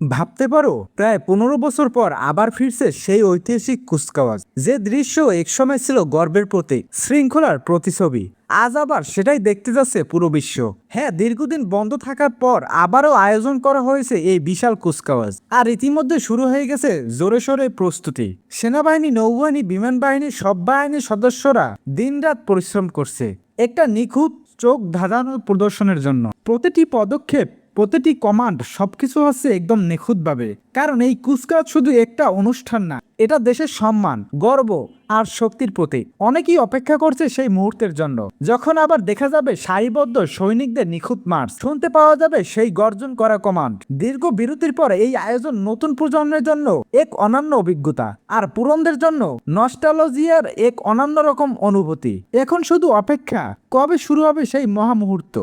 ভাবতে পারো, প্রায় 15 বছর পর আবার ফিরছে সেই ঐতিহাসিক কুচকাওয়াজ, যে দৃশ্য একসময় ছিল গর্বের প্রতীক, শৃঙ্খলার প্রতিছবি। আজ আবার সেটাই দেখতে যাচ্ছে পুরো বিশ্ব। হ্যাঁ, দীর্ঘদিন বন্ধ থাকার পর আবারও আয়োজন করা হয়েছে এই বিশাল কুচকাওয়াজ। আর ইতিমধ্যে শুরু হয়ে গেছে জোরে সোরে প্রস্তুতি। সেনাবাহিনী, নৌবাহিনী, বিমান বাহিনী, সব বাহিনীর সদস্যরা দিনরাত পরিশ্রম করছে একটা নিখুঁত, চোখ ধাঁধানো প্রদর্শনের জন্য। প্রতিটি পদক্ষেপ, প্রতিটি কমান্ড, সবকিছু হচ্ছে একদম নিখুঁতভাবে। কারণ এই কুচকাওয়াজ শুধু একটা অনুষ্ঠান না, এটা দেশের সম্মান, গর্ব আর শক্তির প্রতীক। অনেকেই অপেক্ষা করছে সেই মুহূর্তের জন্য, যখন আবার দেখা যাবে সারিবদ্ধ সৈনিকদের নিখুঁত মার্চ, শুনতে পাওয়া যাবে সেই গর্জন করা কমান্ড। দীর্ঘ বিরতির পরে এই আয়োজন নতুন প্রজন্মের জন্য এক অনন্য অভিজ্ঞতা, আর পুরনদের জন্য নস্টালজিয়ার এক অনন্য রকম অনুভূতি। এখন শুধু অপেক্ষা, কবে শুরু হবে সেই মহামুহূর্ত।